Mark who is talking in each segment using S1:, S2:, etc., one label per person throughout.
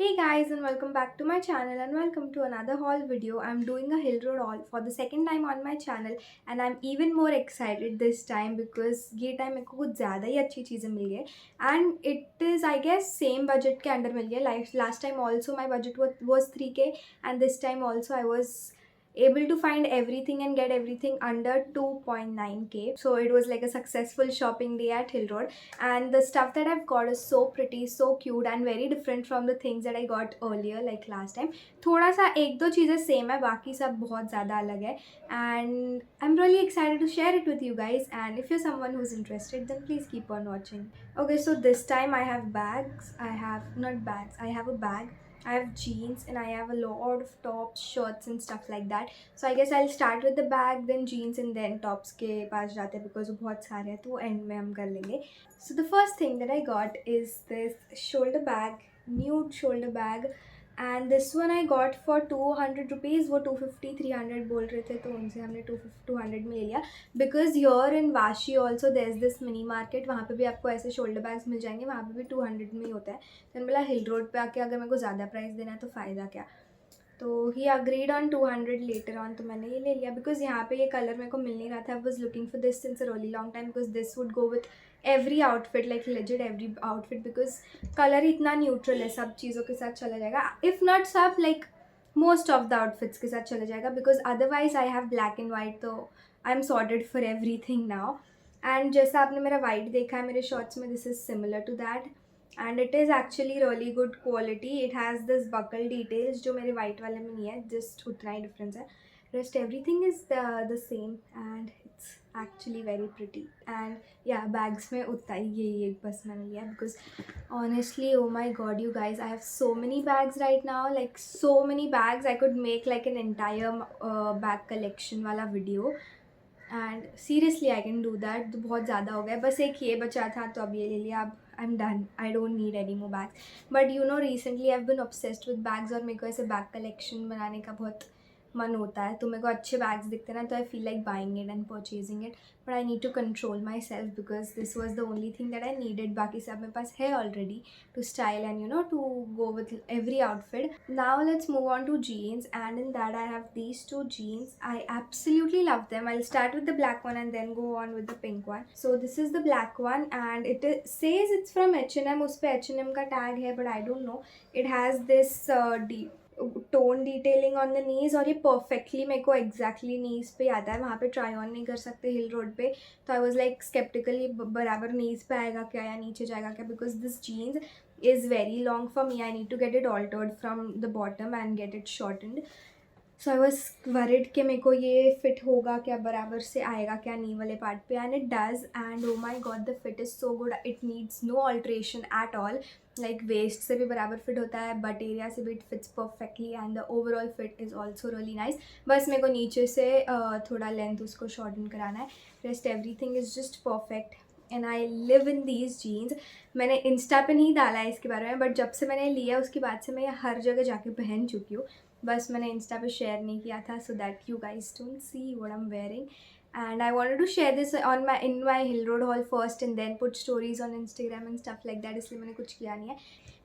S1: Hey guys, and welcome back to my channel and welcome to another haul video. I'm doing a Hill Road haul for the second time on my channel and I'm even more excited this time because ये time मेरे को कुछ ज़्यादा ही अच्छी चीज़ें मिल गई and it is I guess same budget के under मिल गया. Like last time also my budget was 3K and this time also I was able to find everything and get everything under 2.9K. So it was like a successful shopping day at Hill Road, and the stuff that I've got is so pretty, so cute and very different from the things that I got earlier like last time. थोड़ा सा एक दो चीज़ें same है, बाकी सब बहुत ज़्यादा अलग है, and I'm really excited to share it with you guys. And if you're someone who's interested, then please keep on watching. Okay, so this time I have bags. I have not bags. I have a bag. I have jeans and I have a lot of tops, shirts and stuff like that. So I guess I'll start with the bag, then jeans and then tops के पास जाते हैं because वो बहुत सारे हैं तो end में हम कर लेंगे. So the first thing that I got is this shoulder bag, nude shoulder bag, and this one I got for 200 rupees. वो 250 300 बोल रहे थे तो उनसे हमने 200 में ले लिया because here in Vashi also there's this mini market. वहाँ पे भी आपको ऐसे shoulder bags मिल जाएंगे, वहाँ पे भी 200 में ही होता है. तो बोला हिल रोड पे आके अगर मेरे को ज़्यादा प्राइस देना है तो फ़ायदा क्या. तो he agreed on 200 later on, तो मैंने ये ले लिया बिकॉज यहाँ पे ये कलर मेरे को मिल नहीं रहा था. I was looking for this since a really long time because this would go with every outfit, like legit every outfit, because colour इतना न्यूट्रल है, सब चीज़ों के साथ चला जाएगा. इफ़ नॉट सब, like most of the outfits के साथ चला जाएगा because otherwise I have black and white, तो I am sorted for everything now. And जैसा आपने मेरा वाइट देखा है मेरे शॉर्ट्स में, this is similar to that and it is actually really good quality. It has this buckle details जो मेरे white वाले में नहीं है, just उतना ही difference है. Rest everything is the same and it's actually very pretty. And yeah, bags में उतना ही ये बस मैंने लिया because honestly, oh my god you guys, I have so many bags right now, like so many bags. I could make like an entire bag collection वाला video. And seriously I can do that. तो बहुत ज़्यादा हो गया, बस एक ये बचा था तो अब ये ले लिया. अब I am done, I don't need any more bags. But you know recently I have been obsessed with bags और मेरे को ऐसे बैग कलेक्शन बनाने का बहुत मन होता है. तो मेरे को अच्छे बैग्स दिखते हैं ना, तो I feel like buying it and purchasing it. But I need to control myself because this was the only thing that I needed. बाकी सब मेरे पास है already to style and you know to go with every outfit. Now let's move on to jeans, and in that I have these two jeans. I absolutely love them. I'll start with the black one and then go on with the pink one. So this is the black one and says it's from H&M. उस पे H&M का tag है but I don't know. It has this tone detailing on the knees और ये perfectly मेरे को exactly नीज पे आता है. वहाँ पे ट्राई ऑन नहीं कर सकते हिल रोड पे, तो आई वॉज लाइक स्केप्टिकली बराबर नीज पे आएगा क्या या नीचे जाएगा क्या, because this jeans is very long for me. I need to get it altered from the bottom and get it shortened. So I was worried कि मेरे को ये फिट होगा क्या, बराबर से आएगा क्या नी वाले पार्ट पे, and it does. And oh my God the fit is so good. It needs no alteration at all. Like waist से भी बराबर फिट होता है, बट एरिया से भी it fits perfectly and the overall fit is also really nice. बस मेरे को नीचे से थोड़ा लेंथ उसको शॉर्टन कराना है. Rest every thing is just perfect and I live in these genes. मैंने इंस्टा पे नहीं डाला है इसके बारे में, बट जब से मैंने लिया उसके बाद से मैं ये हर जगह जाके पहन चुकी हूँ. बस मैंने इंस्टा पे शेयर नहीं किया था so that you guys don't see what I am wearing. And I wanted to share this on my in my Hill Road haul first and then put stories on Instagram and stuff like that, इसलिए मैंने कुछ किया नहीं है.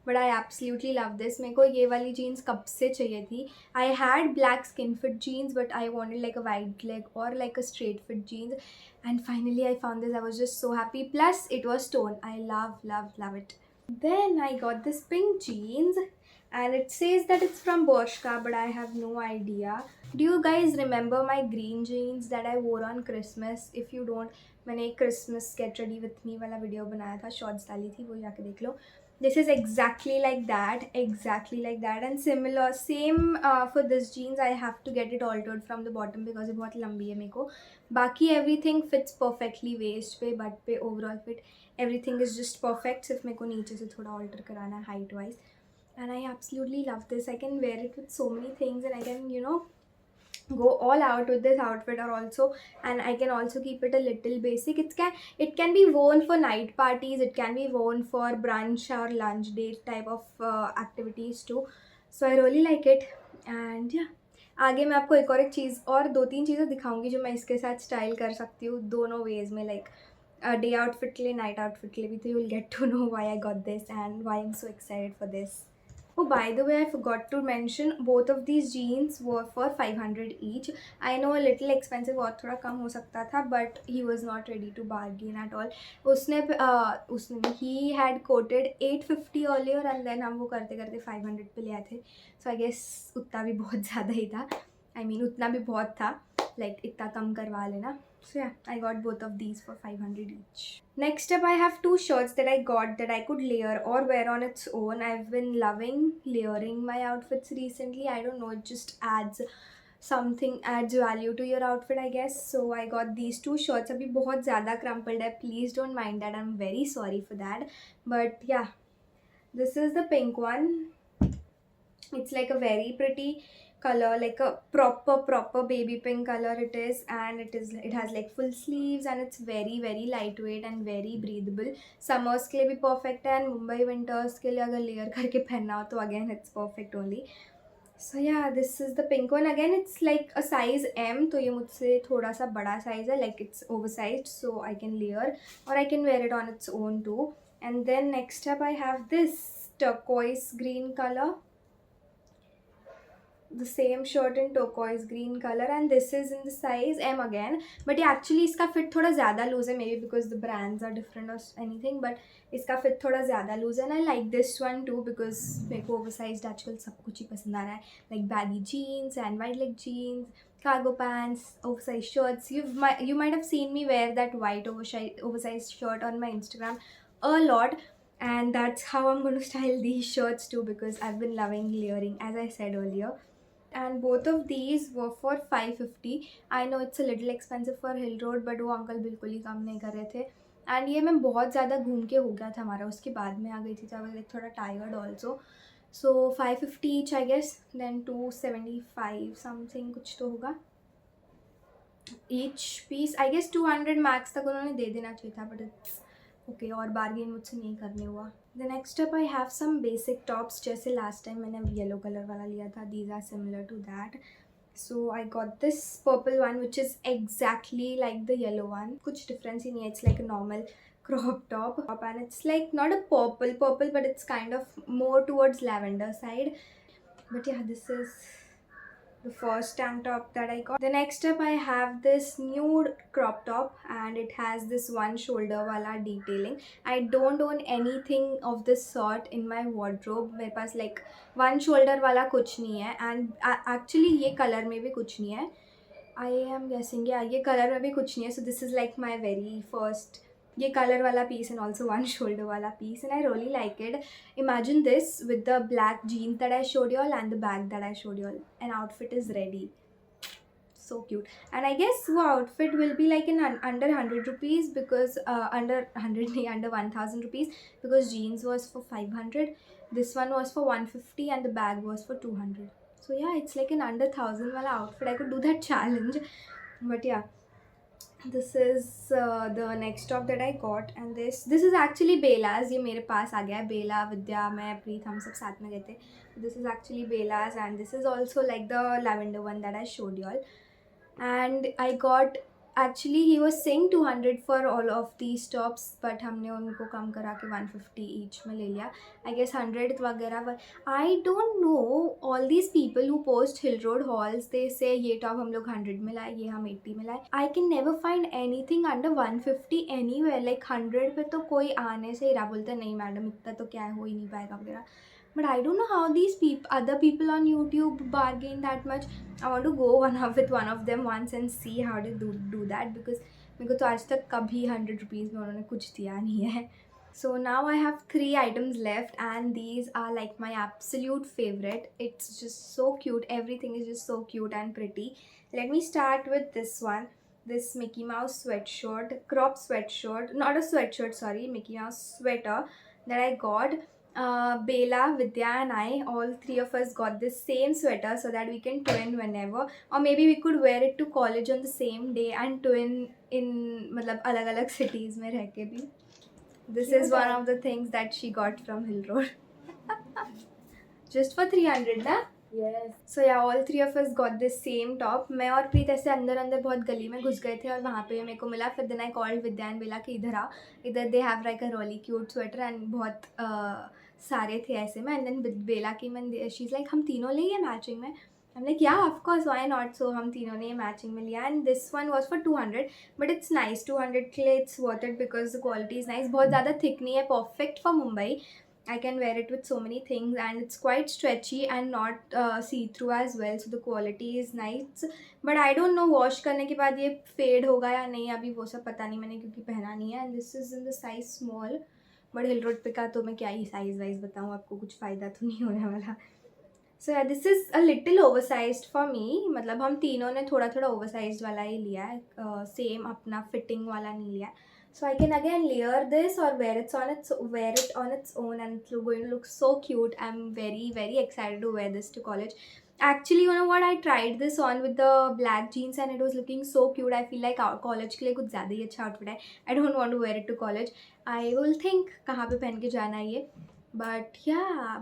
S1: But I absolutely love this. मेरे को ये वाली जीन्स कब से चाहिए थी. I had black skin fit jeans but I wanted like a wide leg और like a straight fit jeans, and finally I found this. I was just so happy. Plus it was torn. I love love love it. Then I got this pink jeans and it says that it's from Bershka but I have no idea. Do you guys remember my green jeans that I wore on Christmas? If you don't, मैंने एक Christmas get ready with me वाला video बनाया था, shorts डाली थी, वो जाके देख लो. This is exactly like that and similar same for this jeans. I have to get it altered from the bottom because ये बहुत लंबी है मेरे को. बाकी everything fits perfectly waist पे, butt पे, overall fit everything is just perfect. सिर्फ मेरे को नीचे से थोड़ा alter कराना है height wise. And I absolutely love this. I can wear it with so many things and I can, you know, go all out with this outfit or also, and I can also keep it a little basic. It can be worn for night parties, it can be worn for brunch or lunch date type of activities too. So I really like it. And yeah, आगे मैं आपको एक चीज़ और दो तीन चीज़ें दिखाऊंगी जो मैं इसके साथ स्टाइल कर सकती हूँ दोनों वेज में, लाइक डे आउटफिट के लिए, नाइट आउटफिट के लिए भी. तो you will get to know why I got this and why I am so excited for this. Oh, by the way, I forgot to mention both of these jeans were for 500 each. I know a little expensive और थोड़ा कम हो सकता था, but he was not ready to bargain at all. उसने he had quoted 850 earlier and then हम वो करते करते 500 पे ले आए थे. So I guess उतना भी बहुत ज़्यादा ही था. I mean उतना भी बहुत था. Like इतना कम करवा लेना. So yeah, I got both of these for 500 each. Next up, I have two shirts that I got that I could layer or wear on its own. I've been loving layering my outfits recently. I don't know, it just adds value to your outfit, I guess. So I got these two shirts. अभी बहुत ज़्यादा crumpled है. Please don't mind that. I'm very sorry for that. But yeah, this is the pink one. It's like a very pretty color, like a proper baby pink color it is, and it has like full sleeves and it's very lightweight and very breathable. Summers के लिए भी perfect है and Mumbai winters के लिए अगर layer करके पहनना हो तो again it's perfect only. So yeah, this is the pink one. Again, it's like a size M, तो ये मुझसे थोड़ा सा बड़ा size है, like it's oversized, so I can layer or I can wear it on its own too. And then next up I have this turquoise green color, the same shirt in turquoise green color, and this is in the size M again. But yeah, actually इसका fit थोड़ा ज़्यादा loose है, maybe because the brands are different or anything, but इसका fit थोड़ा ज़्यादा loose है and I like this one too because मेरे को oversized आजकल सब कुछ ही पसंद आ रहा है, like baggy jeans and wide leg jeans, cargo pants, oversized shirts. You might have seen me wear that white oversized shirt on my Instagram a lot, and that's how I'm going to style these shirts too because I've been loving layering, as I said earlier. And both of these were for 550. I know it's a little expensive for Hill Road, but वो uncle बिल्कुल ही कम नहीं कर रहे थे. And ये मैं बहुत ज़्यादा घूम के हो गया था हमारा, उसके बाद में आ गई थी, तो आई लाइक थोड़ा tired also. So 550 each I guess, then 275 something कुछ तो होगा each piece. I guess 200 max तक उन्होंने दे देना चाहिए था, बट इट्स ओके, और बार्गेन मुझसे नहीं करने हुआ. The next up I have some basic tops, जैसे लास्ट टाइम मैंने येलो कलर वाला लिया था, these are similar to that. So I got this purple one which is exactly like the yellow one. कुछ डिफरेंस ही नहीं है, it's like a normal crop top and it's like not a purple but it's kind of more towards lavender side. But yeah, this is the first tank top that I got. The next up I have this nude crop top and it has this one shoulder wala detailing. I don't own anything of this sort in my wardrobe. मेरे पास like one shoulder wala कुछ नहीं है, and actually ये color में भी कुछ नहीं है. I am guessing yeah, ये color में भी कुछ नहीं है. So this is like my very first ये कलर वाला piece and also one shoulder वाला piece, and I really like it. Imagine this with the black jeans that I showed you all and the bag that I showed you all. An outfit is ready. So cute. And I guess वो outfit will be like in under 100 rupees because under 100 नहीं, under 1000 rupees because jeans was for 500, this one was for 150 and the bag was for 200. So yeah, it's like an under 1000 वाला outfit. I could do that challenge. But yeah, this is the next top that I got, and this is actually Bella's. ये मेरे पास आ गया है. बेला, विद्या, मैं, प्रीत, हम सब साथ में गए थे. This is actually Bella's and this is also like the lavender one that I showed you all. And I got, actually he was saying 200 for all of these tops, but हमने उनको कम करा के 150 each में ले लिया. I guess 100 वगैरह. I don't know, all these people who post Hill Road hauls, they say ये top हम लोग 100 में लाए, ये हम 80 में लाए. I can never find anything under 150 anywhere. Like 100 पे तो कोई आने से ही रहा, बोलता नहीं मैडम इतना तो क्या हो ही नहीं पाएगा वगैरह. But I don't know how these other people on YouTube bargain that much. I want to go with one of them once and see how they do that because मेरे को तो आज तक कभी 100 rupees में उन्होंने कुछ दिया नहीं है. So now I have 3 items left and these are like my absolute favorite. It's just so cute. Everything is just so cute and pretty. Let me start with this one. This Mickey Mouse sweatshirt, crop sweatshirt, not a sweatshirt, sorry, Mickey Mouse sweater that I got. Bella, Vidya and I, all 3 of us got this same sweater so that we can twin whenever, or maybe we could wear it to college on the same day and twin in मतलब अलग अलग cities में रह के भी. This is one of the things that she got from Hill Road. Just for 300 ना? Yes. So yeah, all 3 of us got this same top. मैं और प्रीत ऐसे अंदर अंदर बहुत गली में घुस गए थे और वहाँ पे मेरे को मिला. फिर then I called Vidya and Bella कि इधर आ, इधर they have like a really cute sweater and बहुत सारे थे ऐसे में, and then Bela came and she is like हम तीनों ले ये मैचिंग में। I am like yeah of course why not, so हम तीनों ने ये मैचिंग में लिया and this one was for 200, but it's nice 200 के लिए it's worth it because the quality is nice. बहुत ज़्यादा थिक नहीं है, perfect for Mumbai. I can wear it with so many things and it's quite stretchy and not see-through as well, so the quality is nice. But I don't know wash करने के बाद ये fade होगा या नहीं, अभी वो सब पता नहीं, मैंने क्योंकि पहना नहीं है। And this is in the size small, but hill road पे का तो मैं क्या ही साइज़ वाइज बताऊँ आपको, कुछ फ़ायदा तो नहीं होने वाला। सो या this is a little oversized for me, मतलब हम तीनों ने थोड़ा थोड़ा ओवरसाइज्ड वाला ही लिया है, सेम अपना फिटिंग वाला नहीं लिया है। So I can again layer this or wear it on its own and it's going to look so cute. I'm very excited to wear this to college. Actually, you know what? I tried this on with the black jeans and it was looking so cute. I feel like college के लिए कुछ ज़्यादा ही अच्छा outfit है. I don't want to wear it to college. I will think कहाँ पे पहन के जाना है ये. बट या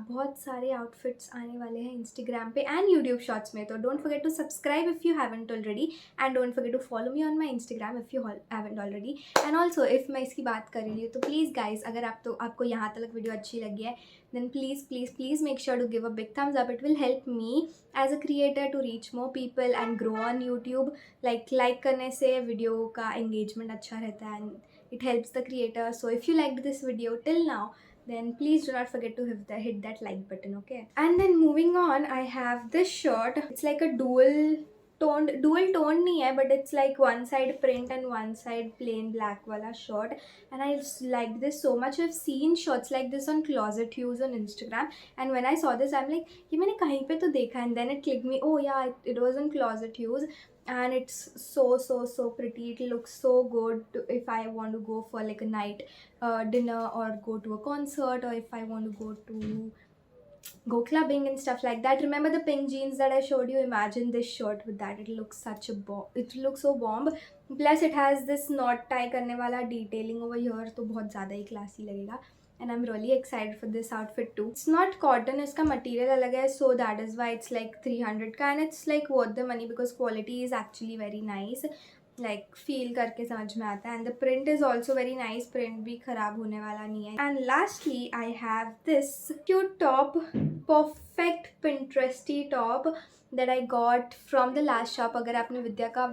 S1: बहुत सारे आउटफिट्स आने वाले हैं इंस्टाग्राम पे एंड यूट्यूब शॉर्ट्स में, तो don't forget to subscribe if you haven't already and don't forget to follow me on my Instagram if you haven't already. And also if मैं इसकी बात कर रही हूँ तो प्लीज़ गाइज, अगर आपको यहाँ तक वीडियो अच्छी लगी है then please make sure to give a big thumbs up. It will help me as a creator to reach more people and grow on YouTube. like करने से वीडियो का engagement अच्छा रहता है and it helps the creator. So if you liked this video till now, then please do not forget to hit that like button, okay? And then moving on, I have this shirt. It's like a dual toned nahi hai, but it's like one side print and one side plain black wala shirt, and I just like this so much. I've seen shirts like this on Closet Hues on Instagram, and when I saw this I'm like ye maine kahin pe to dekha, and then it clicked me, oh yeah, it was on Closet Hues, and it's so pretty. It looks so good if I want to go for like a night dinner or go to a concert, or if I want to go clubbing and stuff like that. Remember the pink jeans that I showed you? Imagine this shirt with that. It looks such a it looks so bomb. Plus it has this knot tie karne wala detailing over here, तो बहुत ज़्यादा ही classy लगेगा. And I'm really excited for this outfit too. It's not cotton, इसका material अलग है, so that is why it's like 300 का, and it's like worth the money because quality is actually very nice. Like feel करके समझ में आता है, and the print is also very nice. Print भी खराब होने वाला नहीं है. And lastly, I have this cute top, perfect Pinteresty top that I got from the last shop. अगर आपने विद्या का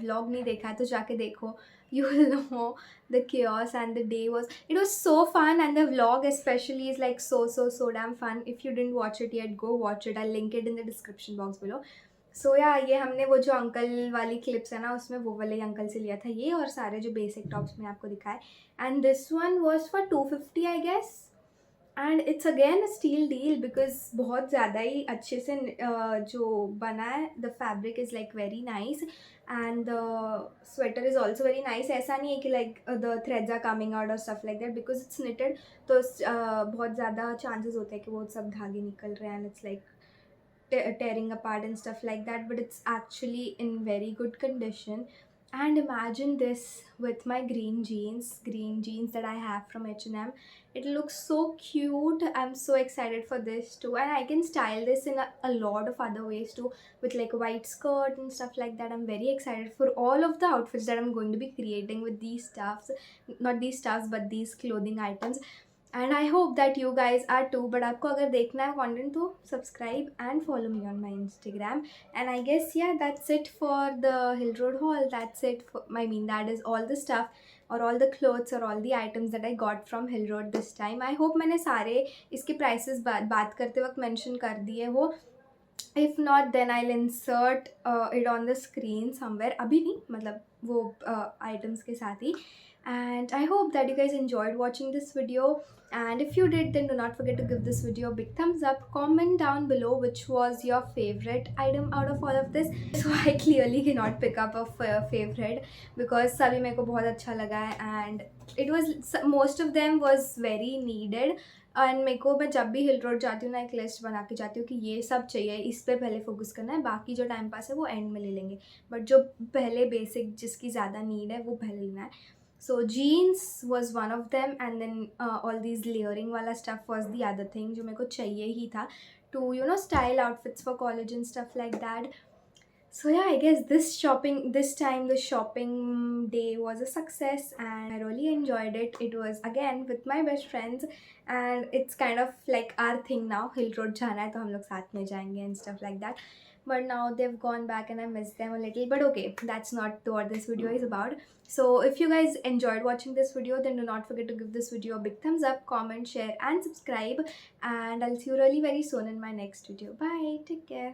S1: vlog नहीं देखा है तो जाके देखो. You will know the chaos, and the day was so fun, and the vlog especially is like so damn fun. If you didn't watch it yet, go watch it. I'll link it in the description box below. सो या ये हमने वो जो uncle वाली clips है ना, उसमें वो वाले अंकल से लिया था ये, और सारे जो बेसिक टॉप्स में आपको दिखाए. And this one was for 250 I guess, and it's again a steal deal because बहुत ज़्यादा ही अच्छे से जो बना है. The fabric is like very nice and the sweater is also very nice. ऐसा नहीं है कि like the threads are coming out और stuff like that, because it's knitted, तो बहुत ज़्यादा चांसेस होते हैं कि वो सब धागे निकल रहे हैं and it's like tearing apart and stuff like that, but it's actually in very good condition. And imagine this with my green jeans that I have from H&M. It looks so cute. I'm so excited for this too, and I can style this in a lot of other ways too, with like a white skirt and stuff like that. I'm very excited for all of the outfits that I'm going to be creating with these stuffs, not these stuffs but these clothing items. And I hope that you guys are too. But आपको अगर देखना है content तो subscribe and follow me on my Instagram. And I guess yeah, that's it for the Hill Road haul. That's it for, I mean, that is all the stuff or all the clothes or all the items that I got from Hill Road this time. I hope मैंने सारे इसके prices बात करते वक्त mention कर दिए हो. If not, then I'll insert it on the screen somewhere. अभी नहीं, मतलब वो items के साथ ही. And I hope that you guys enjoyed watching this video, and if you did, then do not forget to give this video a big thumbs up. Comment down below which was your favorite item out of all of this. So I clearly cannot pick up a favorite because सभी मेरे को बहुत अच्छा लगा है, and it was, most of them was very needed. And मेरे को, मैं जब भी हिल रोड जाती हूँ ना, एक लिस्ट बना के जाती हूँ कि ये सब चाहिए, इस पे पहले फोकस करना है, बाकी जो टाइम पास है वो एंड में ले लेंगे, बट जो पहले बेसिक जिसकी ज़्यादा नीड है वो पहले लेना है. So jeans was one of them, and then all these layering wala stuff was the other thing जो मेरे को चाहिए ही था to style outfits for college and stuff like that. So yeah, I guess this time the shopping day was a success and I really enjoyed it. It was again with my best friends and it's kind of like our thing now. Hill Road जाना है तो हम लोग साथ में जाएंगे and stuff like that. But now they've gone back and I miss them a little. But okay, that's not what this video is about. So if you guys enjoyed watching this video, then do not forget to give this video a big thumbs up, comment, share and subscribe. And I'll see you really very soon in my next video. Bye. Take care.